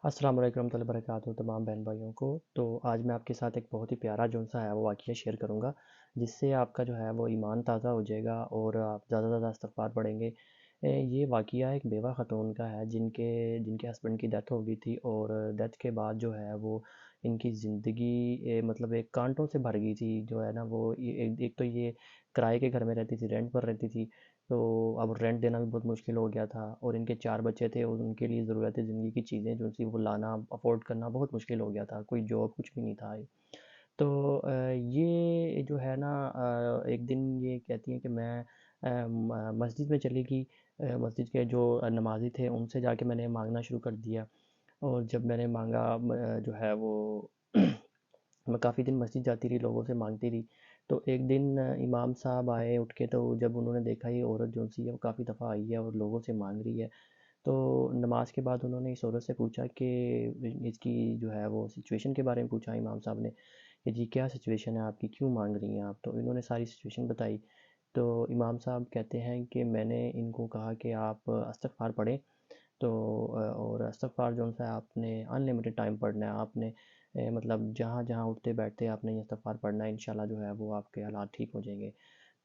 السلام علیکم ورحمۃ اللہ وبرکاتہ تمام بہن بھائیوں کو۔ تو آج میں آپ کے ساتھ ایک بہت ہی پیارا جو سا ہے وہ واقعہ شیئر کروں گا، جس سے آپ کا جو ہے وہ ایمان تازہ ہو جائے گا اور آپ زیادہ سے زیادہ استغفار پڑھیں گے۔ یہ واقعہ ایک بیوہ خاتون کا ہے جن کے ہسبینڈ کی ڈیتھ ہو گئی تھی، اور ڈیتھ کے بعد جو ہے وہ ان کی زندگی مطلب ایک کانٹوں سے بھر گئی تھی جو ہے نا وہ۔ ایک تو یہ کرائے کے گھر میں رہتی تھی، رینٹ پر رہتی تھی، تو اب رینٹ دینا بھی بہت مشکل ہو گیا تھا، اور ان کے 4 بچے تھے اور ان کے لیے ضرورت زندگی کی چیزیں جو سی وہ لانا افورڈ کرنا بہت مشکل ہو گیا تھا، کوئی جاب کچھ بھی نہیں تھا۔ تو یہ جو ہے نا ایک دن یہ کہتی ہیں کہ میں مسجد میں چلی گئی۔ مسجد کے جو نمازی تھے ان سے جا کے میں نے مانگنا شروع کر دیا، اور جب میں نے مانگا جو ہے وہ میں کافی دن مسجد جاتی رہی، لوگوں سے مانگتی رہی۔ تو ایک دن امام صاحب آئے اٹھ کے، تو جب انہوں نے دیکھا یہ عورت جو سی ہے وہ کافی دفعہ آئی ہے اور لوگوں سے مانگ رہی ہے، تو نماز کے بعد انہوں نے اس عورت سے پوچھا کہ اس کی جو ہے وہ سچویشن کے بارے میں پوچھا امام صاحب نے کہ جی کیا سچویشن ہے آپ کی، کیوں مانگ رہی ہیں آپ؟ تو انہوں نے ساری سچویشن بتائی۔ تو امام صاحب کہتے ہیں کہ میں نے ان کو کہا کہ آپ استغفار پڑھیں، تو اور استغفار جو ہے آپ نے ان لمیٹڈ ٹائم پڑھنا ہے، آپ نے مطلب جہاں جہاں اٹھتے بیٹھتے آپ نے یہ استغفار پڑھنا ہے، انشاءاللہ جو ہے وہ آپ کے حالات ٹھیک ہو جائیں گے۔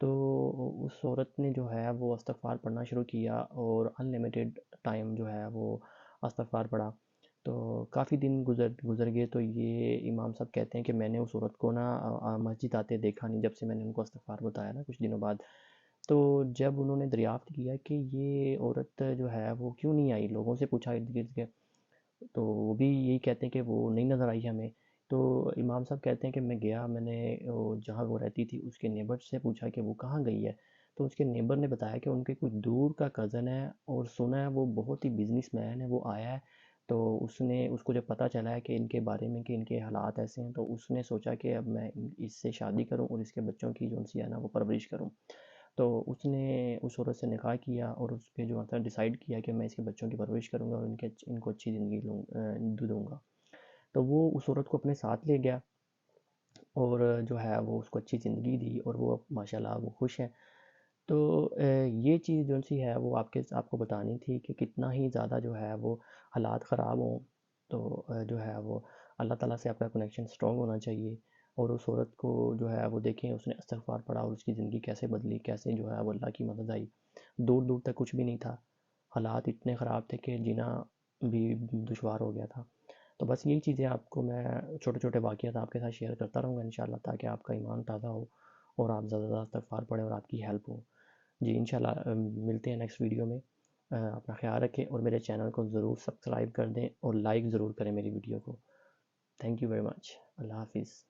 تو اس عورت نے جو ہے وہ استغفار پڑھنا شروع کیا، اور ان لمیٹڈ ٹائم جو ہے وہ استغفار پڑھا۔ تو کافی دن گزر گئے، تو یہ امام صاحب کہتے ہیں کہ میں نے اس عورت کو نا مسجد آتے دیکھا نہیں، جب سے میں نے ان کو استغفار بتایا نا کچھ دنوں بعد۔ تو جب انہوں نے دریافت کیا کہ یہ عورت جو ہے وہ کیوں نہیں آئی، لوگوں سے پوچھا ارد گرد کے، تو وہ بھی یہی کہتے ہیں کہ وہ نہیں نظر آئی ہمیں۔ تو امام صاحب کہتے ہیں کہ میں گیا، میں نے جہاں وہ رہتی تھی اس کے نیبر سے پوچھا کہ وہ کہاں گئی ہے، تو اس کے نیبر نے بتایا کہ ان کے کوئی دور کا کزن ہے، اور سنا ہے وہ بہت ہی بزنس مین ہے، وہ آیا ہے۔ تو اس کو جب پتہ چلا ہے کہ ان کے بارے میں کہ ان کے حالات ایسے ہیں، تو اس نے سوچا کہ اب میں اس سے شادی کروں اور اس کے بچوں کی جو سی ہے نا وہ پرورش کروں۔ تو اس نے اس عورت سے نکاح کیا، اور اس پہ جو ہے ڈیسائیڈ کیا کہ میں اس کے بچوں کی پرورش کروں گا اور ان کو اچھی زندگی دوں گا۔ تو وہ اس عورت کو اپنے ساتھ لے گیا، اور جو ہے وہ اس کو اچھی زندگی دی، اور وہ ماشاءاللہ وہ خوش ہیں۔ تو یہ چیز جو سی ہے وہ آپ کو بتانی تھی کہ کتنا ہی زیادہ جو ہے وہ حالات خراب ہوں، تو جو ہے وہ اللہ تعالیٰ سے آپ کا کنیکشن اسٹرانگ ہونا چاہیے۔ اور اس عورت کو جو ہے وہ دیکھیں، اس نے استغفار پڑھا اور اس کی زندگی کیسے بدلی، کیسے جو ہے وہ اللہ کی مدد آئی۔ دور دور تک کچھ بھی نہیں تھا، حالات اتنے خراب تھے کہ جینا بھی دشوار ہو گیا تھا۔ تو بس یہی چیزیں آپ کو میں چھوٹے چھوٹے واقعات آپ کے ساتھ شیئر کرتا رہوں گا انشاءاللہ، تاکہ آپ کا ایمان تازہ ہو اور آپ زیادہ سے زیادہ استغفار پڑھیں اور آپ کی ہیلپ ہو۔ جی انشاءاللہ ملتے ہیں نیکسٹ ویڈیو میں۔ اپنا خیال رکھیں اور میرے چینل کو ضرور سبسکرائب کر دیں اور لائک ضرور کریں میری ویڈیو کو۔ Thank you very much. اللہ حافظ۔